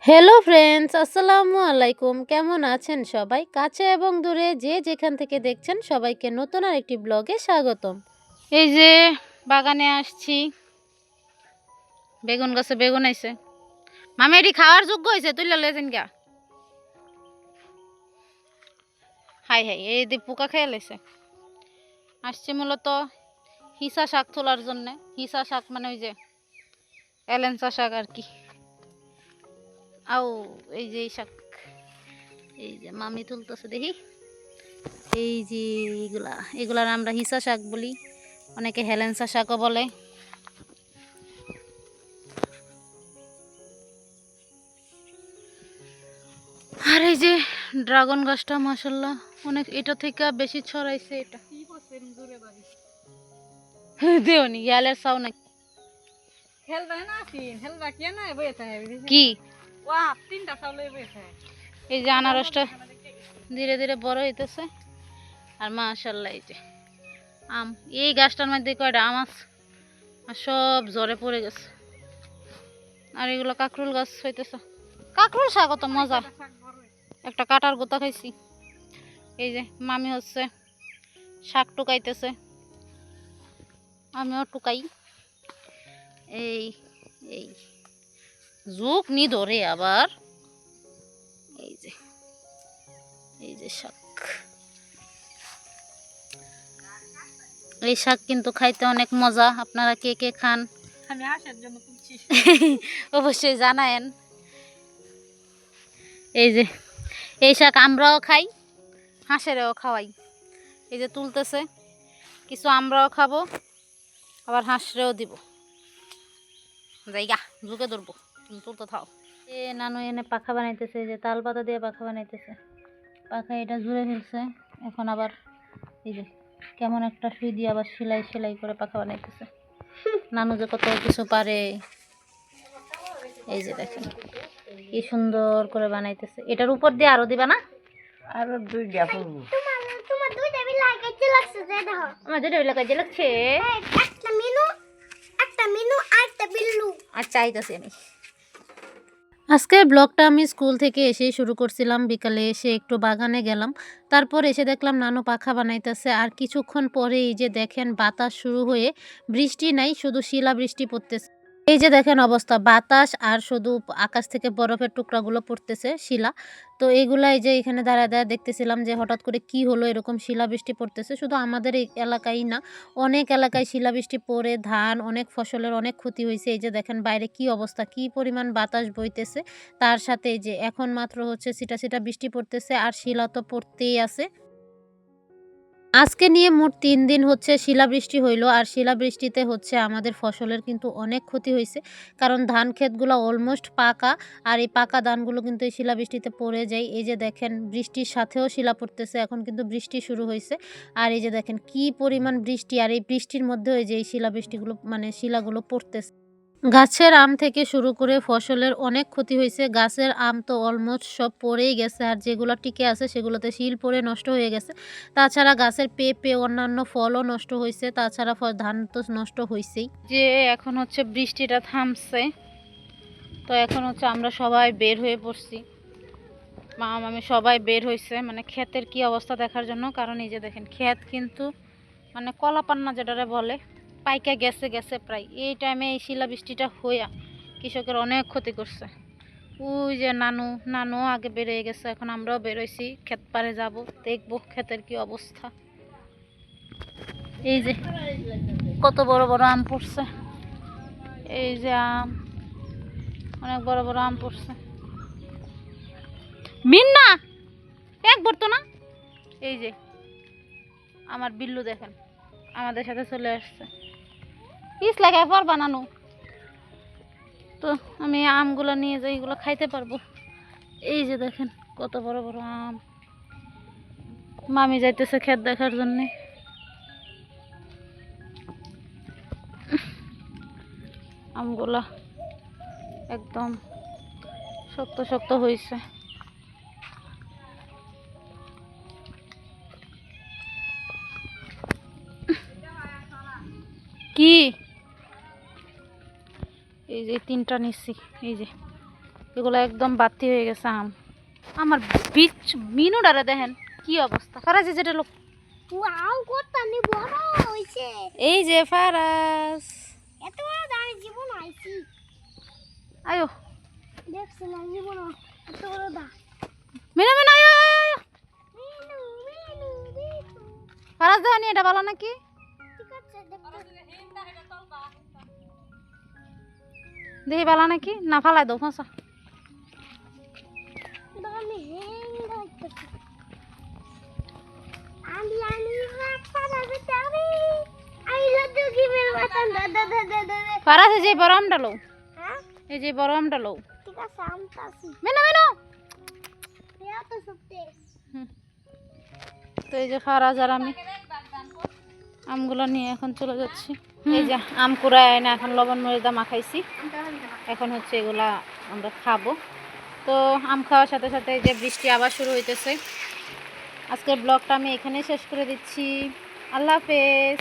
Hello friends, আসসালামু আলাইকুম। কেমন আছেন সবাই? কাছে এবং দূরে যে যেখান থেকে দেখছেন সবাইকে নতুন আরেকটি ব্লগে স্বাগতম। এই যে বাগানে আসছি, বেগুন গাছে বেগুন আইছে। মামি এটি খাওয়ার যোগ্য হয়েছে, তুই লেছেন গা। হাই হাই, এই দিয়ে পোকা খেয়ে লেছে। আসছি মূলত হিসা শাক তোলার জন্যে। হিসা শাক মানে ওই যে এলেন্সা শাক আর কি। আও এই যে এই শাক, এই যে মামি তুলতেছে দেখি। এই যে এগুলার আমরা হিসা শাক বলি, অনেকে হেলেন্সা শাকও বলে। আর এই যে ড্রাগন গাছটা মাশাআল্লাহ অনেক, এটা থেকে বেশি ছড়াইছে। এটা দেওনি ইয়ালের সাউ নাকি কি? এই যে আনারসটা ধীরে ধীরে বড় হইতেছে। আর মাশাআল্লাহ এই যে আম, এই গাছটার মধ্যে কয়টা আম আছে আর সব ঝরে পড়ে গেছে। আর এগুলো কাকরুল গাছ হইতেছে। কাকরুল শাক কত মজা, একটা কাটার গোতা খাইছি। এই যে মামি হচ্ছে শাক টুকাইতেছে, আমিও টুকাই। এই এই জুক নি ধরে আবার। এই যে এই যে শাক, এই শাক কিন্তু খাইতে অনেক মজা। আপনারা কে কে খান অবশ্যই জানায়েন। এই যে এই শাক আমরাও খাই, হাঁসেরও খাওয়াই। এই যে তুলতেছে, কিছু আমরাও খাবো, আবার হাঁসরেও দিব। জায়গা ঝুঁকে ধরবো, তুমি তুলতে থাও। এ নানু এনে পাখা বানাইতেছে, যে তাল পাতা দিয়ে পাখা বানাইতেছে। পাখা এটা ঝুড়ে ফেলছে, এখন আবার এই যে কেমন একটা সুই দিয়ে আবার সেলাই সেলাই করে পাখা বানাইতেছে। নানু যে কত কিছু পারে, এই যে দেখেন কি সুন্দর করে বানাইতেছে। এটার উপর দিয়ে আরো দিবা না? আরো দুই দিয়া পড়বো। তোমার দুইটা লাগাইতে লাগছে, যে দেখো আমার দুইটা লাগাইতে লাগছে। একটা মিনু আর একটা বিল্লু। আচ্ছা আইতাছি আমি। আজকের ব্লগটা আমি স্কুল থেকে এসেই শুরু করছিলাম। বিকালে এসে একটু বাগানে গেলাম, তারপর এসে দেখলাম নানু পাখা বানাইতেছে। আর কিছুক্ষণ পরে এই যে দেখেন বাতাস শুরু হয়ে, বৃষ্টি নাই, শুধু শিলা বৃষ্টি পড়তেছে। এই যে দেখেন অবস্থা, বাতাস আর শুধু আকাশ থেকে বরফের টুকরাগুলো পড়তেছে, শিলা। তো এইগুলা এই যে এখানে দাঁড়ায় দাঁড়ায় দেখতেছিলাম যে হঠাৎ করে কি হলো, এরকম শিলাবৃষ্টি পড়তেছে। শুধু আমাদের এই এলাকায় না, অনেক এলাকায় শিলাবৃষ্টি পড়ে ধান, অনেক ফসলের অনেক ক্ষতি হয়েছে। এই যে দেখেন বাইরে কি অবস্থা, কি পরিমাণ বাতাস বইতেছে। তার সাথে এই যে এখন মাত্র হচ্ছে ছিটা ছিটা বৃষ্টি পড়তেছে, আর শিলা তো পড়তেই আছে। আজকে নিয়ে মোট ৩ দিন হচ্ছে শিলাবৃষ্টি হইল। আর শিলাবৃষ্টিতে হচ্ছে আমাদের ফসলের কিন্তু অনেক ক্ষতি হয়েছে, কারণ ধান ক্ষেতগুলো অলমোস্ট পাকা। আর এই পাকা ধানগুলো কিন্তু এই শিলাবৃষ্টিতে পড়ে যায়। এই যে দেখেন বৃষ্টির সাথেও শিলা পড়তেছে, এখন কিন্তু বৃষ্টি শুরু হয়েছে। আর এই যে দেখেন কি পরিমাণ বৃষ্টি, আর এই বৃষ্টির মধ্যেও এই যে এই শিলাবৃষ্টিগুলো মানে শিলাগুলো পড়তেছে। গাছের আম থেকে শুরু করে ফসলের অনেক ক্ষতি হয়েছে। গাছের আম তো অলমোস্ট সব পড়েই গেছে, আর যেগুলো টিকে আছে সেগুলোতে শিল পড়ে নষ্ট হয়ে গেছে। তাছাড়া গাছের পেঁপে অন্যান্য ফলও নষ্ট হয়েছে, তাছাড়া ধান তো নষ্ট হয়েছেই। যে এখন হচ্ছে বৃষ্টিটা থামছে, তো এখন হচ্ছে আমরা সবাই বের হয়ে পড়ছি। মা মামি সবাই বের হয়েছে মানে ক্ষেতের কি অবস্থা দেখার জন্য। কারণ এই যে দেখেন ক্ষেত কিন্তু মানে কলাপান্না যেটারে বলে, পাইকা গেছে গেছে প্রায়। এই টাইমে এই শিলাবৃষ্টিটা হইয়া কৃষকের অনেক ক্ষতি করছে। ওই যে নানু নানু আগে বেরিয়ে গেছে, এখন আমরাও বেরোইছি, ক্ষেত পারে যাব, দেখবো ক্ষেতের কি অবস্থা। এই যে কত বড় বড় আম পড়ছে, এই যে আম, অনেক বড় বড় আম পড়ছে। মিন্না এক বর্ত না। এই যে আমার বিল্লু দেখেন আমাদের সাথে চলে আসছে, পিস লাগায় পর বানানো। তো আমি আমগুলো নিয়ে যাই, এগুলো খাইতে পারবো। এই যে দেখেন কত বড় বড় আম। মামি যাইতেছে ক্ষেত দেখার জন্য। আমগুলা একদম শক্ত শক্ত হয়েছে। কি এই যে 3টা নিচ্ছি, এই যে এগুলো একদম বাতি হয়ে গেছে আম। আমার বিচ মিনুডারে দেখেন কি অবস্থা। ফারাজ যেটা লোক ওয়াও কতনি বড় হইছে। এই যে ফারাজ, এত বড় দাঁড়ি জীবন আইছি। আয়ো দেখছ না জীবন এত বড় দা। মিনু মিনু আয়ো আয়ো, আয়ো। মিনু মিনু দেখো। ফারাজ দেওয়ানি এটা ভালো নাকি? ঠিক আছে দেখতে। দেখি ভালো নাকি না ফালাই দাও ফাঁসা। দামি হেং হইতেছে। আমি রাখা যাবে তাবে। আই লদ্দু কি মেল বাতান দাদা দাদা দাদা। ফারাজ এই যে বড় আমটা লও, হ্যাঁ এই যে বড় আমটা লও। ঠিক আছে আমতাছি। মিনু মিনু ইয়া তো সত্যি। তো এই যে ফারাজ আর আমি আমগুলো নিয়ে এখন চলে যাচ্ছি। এই যে আম কুড়ায় না এখন লবণ মরিচা মাখাইছি, এখন হচ্ছে এগুলা আমরা খাবো। তো আম খাওয়ার সাথে সাথে এই যে বৃষ্টি আবার শুরু হইতেছে। আজকের ব্লগটা আমি এখানেই শেষ করে দিচ্ছি। আল্লাহ হাফেজ।